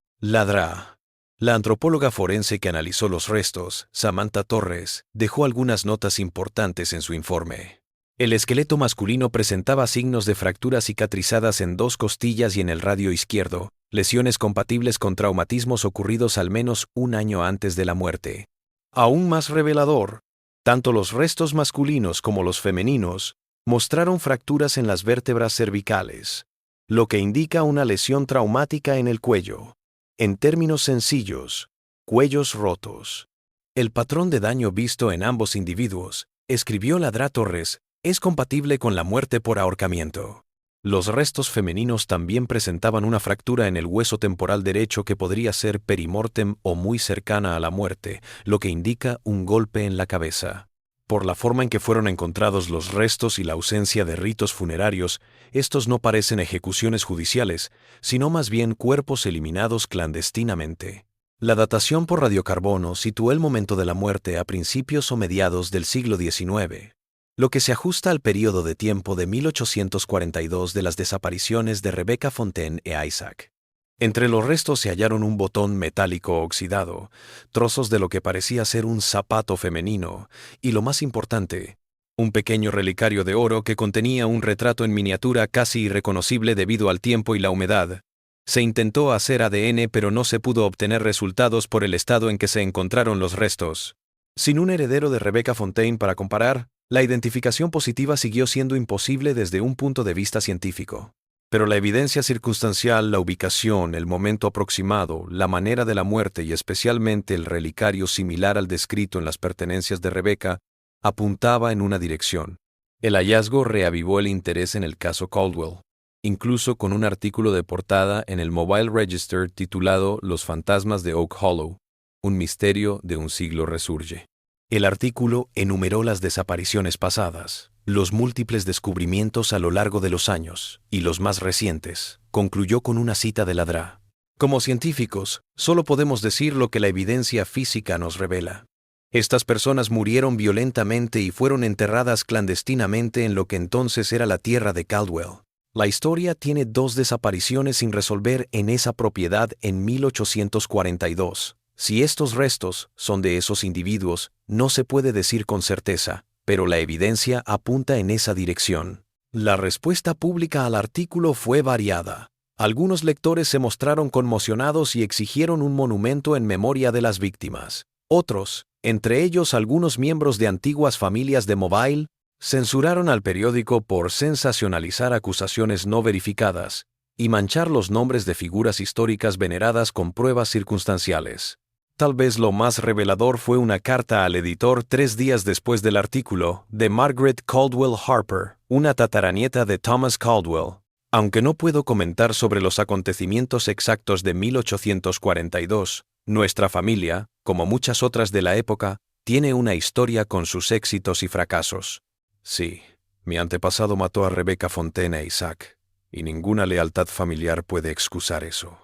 La antropóloga forense que analizó los restos, Samantha Torres, dejó algunas notas importantes en su informe. El esqueleto masculino presentaba signos de fracturas cicatrizadas en 2 costillas y en el radio izquierdo, lesiones compatibles con traumatismos ocurridos al menos un año antes de la muerte. Aún más revelador, tanto los restos masculinos como los femeninos mostraron fracturas en las vértebras cervicales, lo que indica una lesión traumática en el cuello. En términos sencillos, cuellos rotos. El patrón de daño visto en ambos individuos, escribió Ladra Torres, es compatible con la muerte por ahorcamiento. Los restos femeninos también presentaban una fractura en el hueso temporal derecho que podría ser perimortem o muy cercana a la muerte, lo que indica un golpe en la cabeza. Por la forma en que fueron encontrados los restos y la ausencia de ritos funerarios, estos no parecen ejecuciones judiciales, sino más bien cuerpos eliminados clandestinamente. La datación por radiocarbono situó el momento de la muerte a principios o mediados del siglo XIX, lo que se ajusta al período de tiempo de 1842 de las desapariciones de Rebecca Fontaine e Isaac. Entre los restos se hallaron un botón metálico oxidado, trozos de lo que parecía ser un zapato femenino, y lo más importante, un pequeño relicario de oro que contenía un retrato en miniatura casi irreconocible debido al tiempo y la humedad. Se intentó hacer ADN pero no se pudo obtener resultados por el estado en que se encontraron los restos. Sin un heredero de Rebecca Fontaine para comparar, la identificación positiva siguió siendo imposible desde un punto de vista científico. Pero la evidencia circunstancial, la ubicación, el momento aproximado, la manera de la muerte y especialmente el relicario similar al descrito en las pertenencias de Rebecca, apuntaba en una dirección. El hallazgo reavivó el interés en el caso Caldwell, incluso con un artículo de portada en el Mobile Register titulado Los fantasmas de Oak Hollow, un misterio de un siglo resurge. El artículo enumeró las desapariciones pasadas, los múltiples descubrimientos a lo largo de los años, y los más recientes. Concluyó con una cita de Ladra. Como científicos, solo podemos decir lo que la evidencia física nos revela. Estas personas murieron violentamente y fueron enterradas clandestinamente en lo que entonces era la tierra de Caldwell. La historia tiene 2 desapariciones sin resolver en esa propiedad en 1842. Si estos restos son de esos individuos, no se puede decir con certeza, pero la evidencia apunta en esa dirección. La respuesta pública al artículo fue variada. Algunos lectores se mostraron conmocionados y exigieron un monumento en memoria de las víctimas. Otros, entre ellos algunos miembros de antiguas familias de Mobile, censuraron al periódico por sensacionalizar acusaciones no verificadas y manchar los nombres de figuras históricas veneradas con pruebas circunstanciales. Tal vez lo más revelador fue una carta al editor 3 días después del artículo, de Margaret Caldwell Harper, una tataranieta de Thomas Caldwell. Aunque no puedo comentar sobre los acontecimientos exactos de 1842, nuestra familia, como muchas otras de la época, tiene una historia con sus éxitos y fracasos. Sí, mi antepasado mató a Rebecca Fontaine e Isaac, y ninguna lealtad familiar puede excusar eso.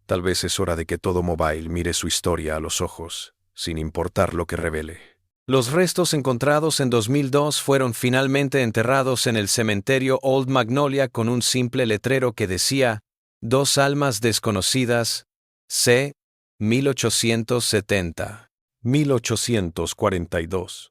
Tal vez es hora de que todo Mobile mire su historia a los ojos, sin importar lo que revele. Los restos encontrados en 2002 fueron finalmente enterrados en el cementerio Old Magnolia con un simple letrero que decía: 2 almas desconocidas, c. 1870. 1842.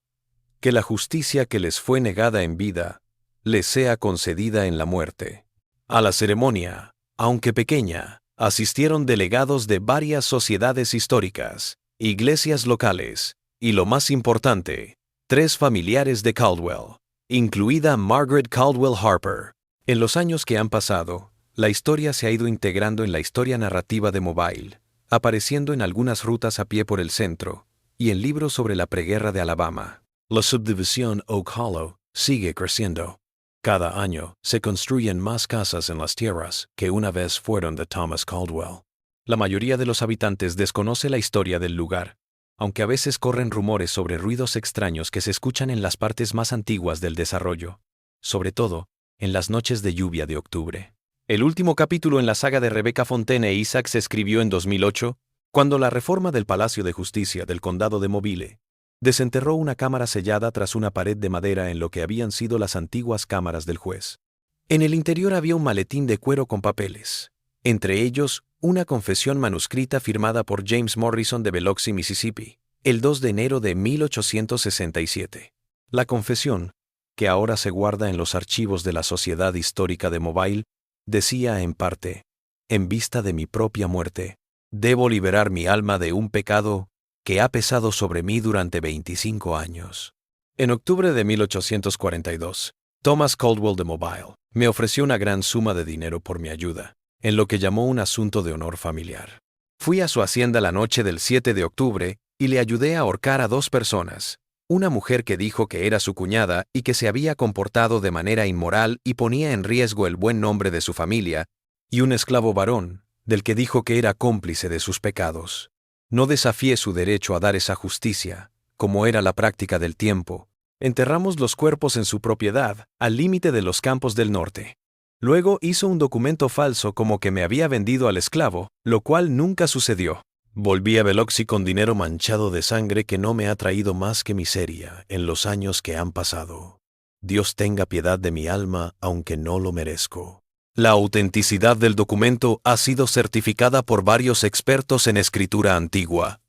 que la justicia que les fue negada en vida les sea concedida en la muerte. A la ceremonia, aunque pequeña, asistieron delegados de varias sociedades históricas, iglesias locales y, lo más importante, 3 familiares de Caldwell, incluida Margaret Caldwell Harper. En los años que han pasado, la historia se ha ido integrando en la historia narrativa de Mobile, apareciendo en algunas rutas a pie por el centro y en libros sobre la preguerra de Alabama. La subdivisión Oak Hollow sigue creciendo. Cada año se construyen más casas en las tierras que una vez fueron de Thomas Caldwell. La mayoría de los habitantes desconoce la historia del lugar, aunque a veces corren rumores sobre ruidos extraños que se escuchan en las partes más antiguas del desarrollo, sobre todo en las noches de lluvia de octubre. El último capítulo en la saga de Rebecca Fontaine e Isaac se escribió en 2008, cuando la reforma del Palacio de Justicia del Condado de Mobile desenterró una cámara sellada tras una pared de madera en lo que habían sido las antiguas cámaras del juez. En el interior había un maletín de cuero con papeles, entre ellos una confesión manuscrita firmada por James Morrison de Biloxi, Mississippi, el 2 de enero de 1867. La confesión, que ahora se guarda en los archivos de la Sociedad Histórica de Mobile, decía en parte: en vista de mi propia muerte, debo liberar mi alma de un pecado que ha pesado sobre mí durante 25 años. En octubre de 1842, Thomas Caldwell de Mobile me ofreció una gran suma de dinero por mi ayuda, en lo que llamó un asunto de honor familiar. Fui a su hacienda la noche del 7 de octubre y le ayudé a ahorcar a 2 personas, una mujer que dijo que era su cuñada y que se había comportado de manera inmoral y ponía en riesgo el buen nombre de su familia, y un esclavo varón, del que dijo que era cómplice de sus pecados. No desafié su derecho a dar esa justicia, como era la práctica del tiempo. Enterramos los cuerpos en su propiedad, al límite de los campos del norte. Luego hizo un documento falso como que me había vendido al esclavo, lo cual nunca sucedió. Volví a Biloxi con dinero manchado de sangre que no me ha traído más que miseria en los años que han pasado. Dios tenga piedad de mi alma, aunque no lo merezco. La autenticidad del documento ha sido certificada por varios expertos en escritura antigua.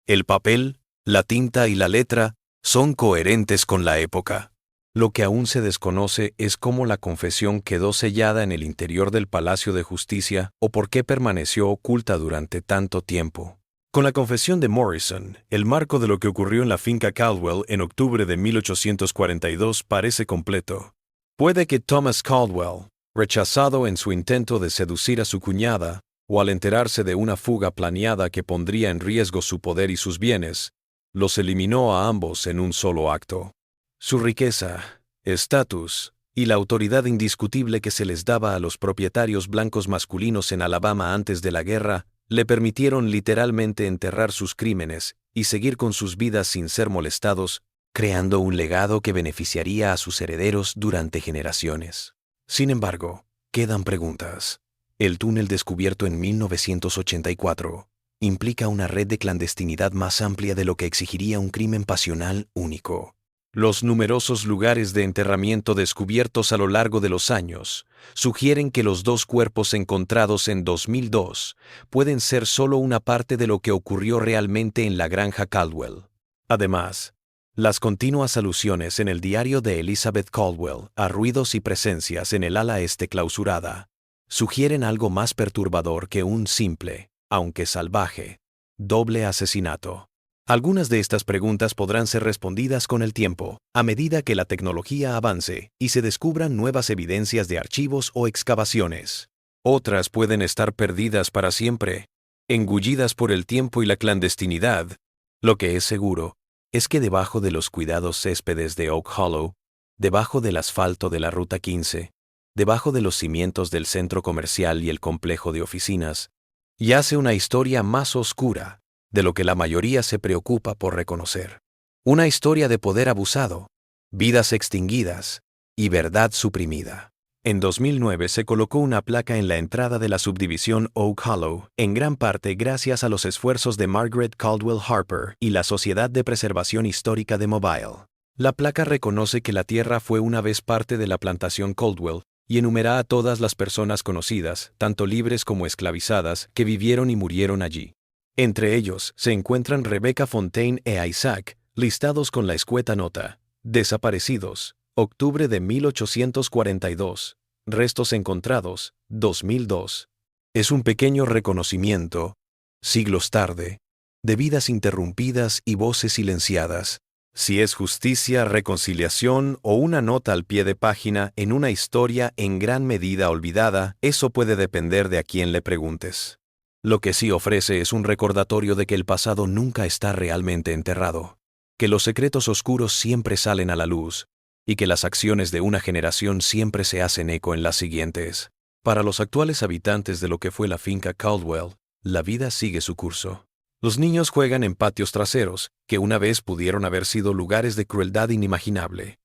El papel, la tinta y la letra son coherentes con la época. Lo que aún se desconoce es cómo la confesión quedó sellada en el interior del Palacio de Justicia o por qué permaneció oculta durante tanto tiempo. Con la confesión de Morrison, el marco de lo que ocurrió en la finca Caldwell en octubre de 1842 parece completo. Puede que Thomas Caldwell, rechazado en su intento de seducir a su cuñada, o al enterarse de una fuga planeada que pondría en riesgo su poder y sus bienes, los eliminó a ambos en un solo acto. Su riqueza, estatus y la autoridad indiscutible que se les daba a los propietarios blancos masculinos en Alabama antes de la guerra le permitieron literalmente enterrar sus crímenes y seguir con sus vidas sin ser molestados, creando un legado que beneficiaría a sus herederos durante generaciones. Sin embargo, quedan preguntas. El túnel descubierto en 1984 implica una red de clandestinidad más amplia de lo que exigiría un crimen pasional único. Los numerosos lugares de enterramiento descubiertos a lo largo de los años sugieren que los 2 cuerpos encontrados en 2002 pueden ser solo una parte de lo que ocurrió realmente en la granja Caldwell. Además, las continuas alusiones en el diario de Elizabeth Caldwell a ruidos y presencias en el ala este clausurada sugieren algo más perturbador que un simple, aunque salvaje, doble asesinato. Algunas de estas preguntas podrán ser respondidas con el tiempo, a medida que la tecnología avance y se descubran nuevas evidencias de archivos o excavaciones. Otras pueden estar perdidas para siempre, engullidas por el tiempo y la clandestinidad. Lo que es seguro es que debajo de los cuidados céspedes de Oak Hollow, debajo del asfalto de la Ruta 15, debajo de los cimientos del centro comercial y el complejo de oficinas, yace una historia más oscura de lo que la mayoría se preocupa por reconocer. Una historia de poder abusado, vidas extinguidas y verdad suprimida. En 2009 se colocó una placa en la entrada de la subdivisión Oak Hollow, en gran parte gracias a los esfuerzos de Margaret Caldwell Harper y la Sociedad de Preservación Histórica de Mobile. La placa reconoce que la tierra fue una vez parte de la plantación Caldwell y enumera a todas las personas conocidas, tanto libres como esclavizadas, que vivieron y murieron allí. Entre ellos se encuentran Rebecca Fontaine e Isaac, listados con la escueta nota: Desaparecidos, octubre de 1842. Restos encontrados, 2002. Es un pequeño reconocimiento, siglos tarde, de vidas interrumpidas y voces silenciadas. Si es justicia, reconciliación o una nota al pie de página en una historia en gran medida olvidada, eso puede depender de a quién le preguntes. Lo que sí ofrece es un recordatorio de que el pasado nunca está realmente enterrado, que los secretos oscuros siempre salen a la luz, y que las acciones de una generación siempre se hacen eco en las siguientes. Para los actuales habitantes de lo que fue la finca Caldwell, la vida sigue su curso. Los niños juegan en patios traseros, que una vez pudieron haber sido lugares de crueldad inimaginable.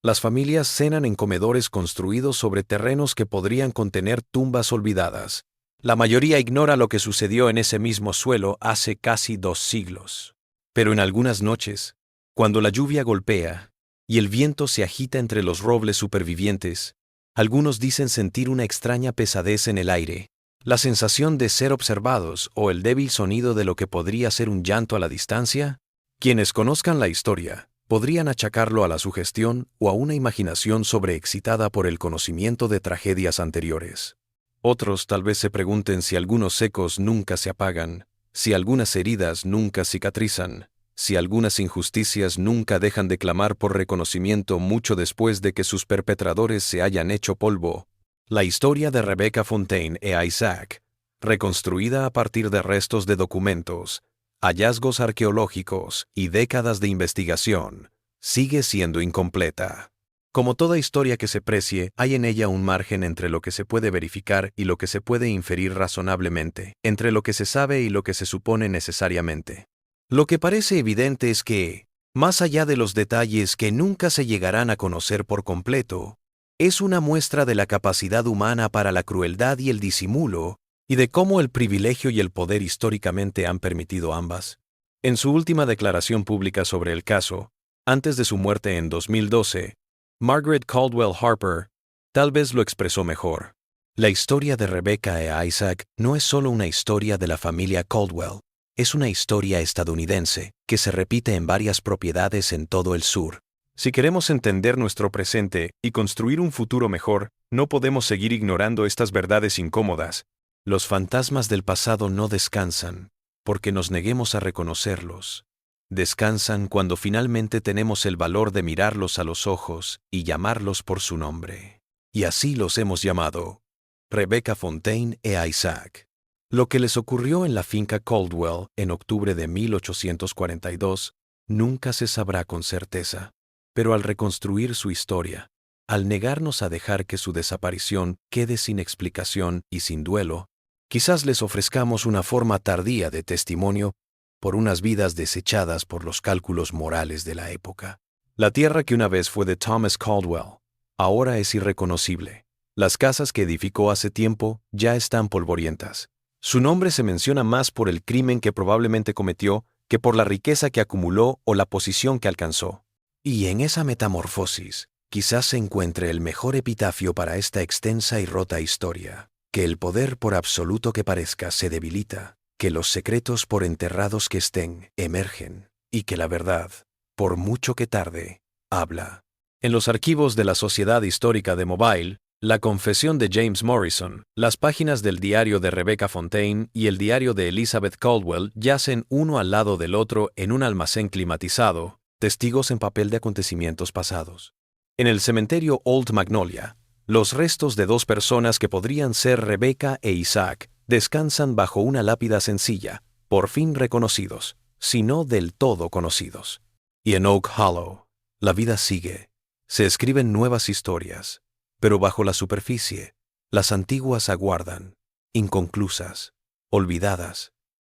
Las familias cenan en comedores construidos sobre terrenos que podrían contener tumbas olvidadas. La mayoría ignora lo que sucedió en ese mismo suelo hace casi 2 siglos. Pero en algunas noches, cuando la lluvia golpea y el viento se agita entre los robles supervivientes, algunos dicen sentir una extraña pesadez en el aire, la sensación de ser observados o el débil sonido de lo que podría ser un llanto a la distancia. Quienes conozcan la historia podrían achacarlo a la sugestión o a una imaginación sobreexcitada por el conocimiento de tragedias anteriores. Otros tal vez se pregunten si algunos ecos nunca se apagan, si algunas heridas nunca cicatrizan, si algunas injusticias nunca dejan de clamar por reconocimiento mucho después de que sus perpetradores se hayan hecho polvo. La historia de Rebecca Fontaine e Isaac, reconstruida a partir de restos de documentos, hallazgos arqueológicos y décadas de investigación, sigue siendo incompleta. Como toda historia que se precie, hay en ella un margen entre lo que se puede verificar y lo que se puede inferir razonablemente, entre lo que se sabe y lo que se supone necesariamente. Lo que parece evidente es que, más allá de los detalles que nunca se llegarán a conocer por completo, es una muestra de la capacidad humana para la crueldad y el disimulo, y de cómo el privilegio y el poder históricamente han permitido ambas. En su última declaración pública sobre el caso, antes de su muerte en 2012, Margaret Caldwell Harper tal vez lo expresó mejor. La historia de Rebecca e Isaac no es solo una historia de la familia Caldwell, es una historia estadounidense que se repite en varias propiedades en todo el sur. Si queremos entender nuestro presente y construir un futuro mejor, no podemos seguir ignorando estas verdades incómodas. Los fantasmas del pasado no descansan, porque nos neguemos a reconocerlos. Descansan cuando finalmente tenemos el valor de mirarlos a los ojos y llamarlos por su nombre. Y así los hemos llamado: Rebecca Fontaine e Isaac. Lo que les ocurrió en la finca Caldwell en octubre de 1842 nunca se sabrá con certeza. Pero al reconstruir su historia, al negarnos a dejar que su desaparición quede sin explicación y sin duelo, quizás les ofrezcamos una forma tardía de testimonio por unas vidas desechadas por los cálculos morales de la época. La tierra que una vez fue de Thomas Caldwell, ahora es irreconocible. Las casas que edificó hace tiempo ya están polvorientas. Su nombre se menciona más por el crimen que probablemente cometió que por la riqueza que acumuló o la posición que alcanzó. Y en esa metamorfosis, quizás se encuentre el mejor epitafio para esta extensa y rota historia: que el poder, por absoluto que parezca, se debilita, que los secretos, por enterrados que estén, emergen, y que la verdad, por mucho que tarde, habla. En los archivos de la Sociedad Histórica de Mobile, la confesión de James Morrison, las páginas del diario de Rebecca Fontaine y el diario de Elizabeth Caldwell yacen uno al lado del otro en un almacén climatizado, testigos en papel de acontecimientos pasados. En el cementerio Old Magnolia, los restos de 2 personas que podrían ser Rebecca e Isaac descansan bajo una lápida sencilla, por fin reconocidos, si no del todo conocidos. Y en Oak Hollow, la vida sigue. Se escriben nuevas historias, pero bajo la superficie, las antiguas aguardan, inconclusas, olvidadas,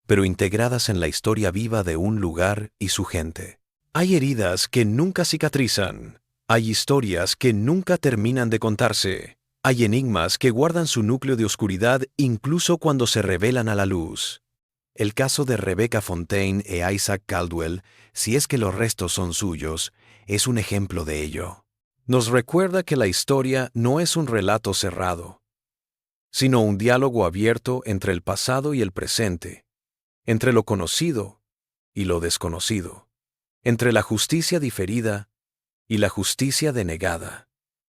pero integradas en la historia viva de un lugar y su gente. Hay heridas que nunca cicatrizan, hay historias que nunca terminan de contarse, hay enigmas que guardan su núcleo de oscuridad incluso cuando se revelan a la luz. El caso de Rebecca Fontaine e Isaac Caldwell, si es que los restos son suyos, es un ejemplo de ello. Nos recuerda que la historia no es un relato cerrado, sino un diálogo abierto entre el pasado y el presente, entre lo conocido y lo desconocido, entre la justicia diferida y la justicia denegada.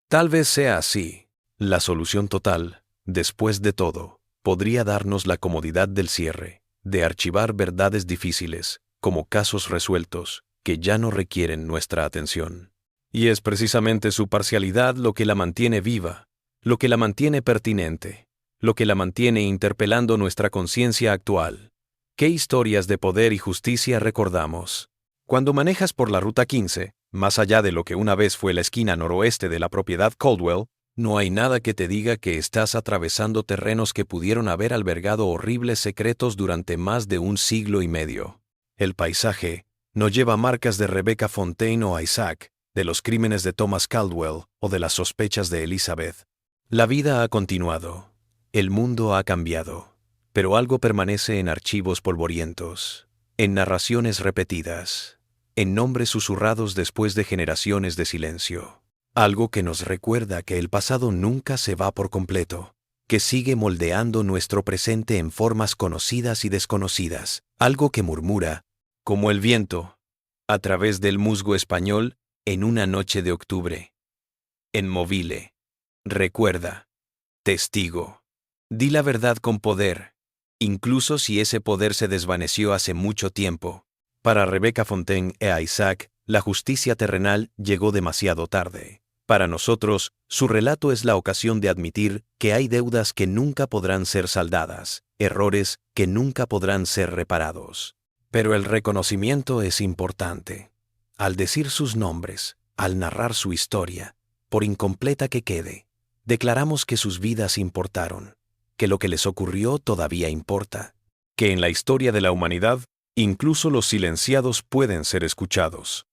Tal vez sea así. La solución total, después de todo, podría darnos la comodidad del cierre, de archivar verdades difíciles, como casos resueltos, que ya no requieren nuestra atención. Y es precisamente su parcialidad lo que la mantiene viva, lo que la mantiene pertinente, lo que la mantiene interpelando nuestra conciencia actual. ¿Qué historias de poder y justicia recordamos? Cuando manejas por la Ruta 15, más allá de lo que una vez fue la esquina noroeste de la propiedad Caldwell, no hay nada que te diga que estás atravesando terrenos que pudieron haber albergado horribles secretos durante más de un siglo y medio. El paisaje no lleva marcas de Rebecca Fontaine o Isaac, de los crímenes de Thomas Caldwell o de las sospechas de Elizabeth. La vida ha continuado. El mundo ha cambiado. Pero algo permanece en archivos polvorientos, en narraciones repetidas, en nombres susurrados después de generaciones de silencio. Algo que nos recuerda que el pasado nunca se va por completo, que sigue moldeando nuestro presente en formas conocidas y desconocidas. Algo que murmura, como el viento, a través del musgo español en una noche de octubre. En Mobile. Recuerda. Testigo. Di la verdad con poder, incluso si ese poder se desvaneció hace mucho tiempo. Para Rebecca Fontaine e Isaac, la justicia terrenal llegó demasiado tarde. Para nosotros, su relato es la ocasión de admitir que hay deudas que nunca podrán ser saldadas, errores que nunca podrán ser reparados. Pero el reconocimiento es importante. Al decir sus nombres, al narrar su historia, por incompleta que quede, declaramos que sus vidas importaron, que lo que les ocurrió todavía importa, que en la historia de la humanidad, incluso los silenciados pueden ser escuchados.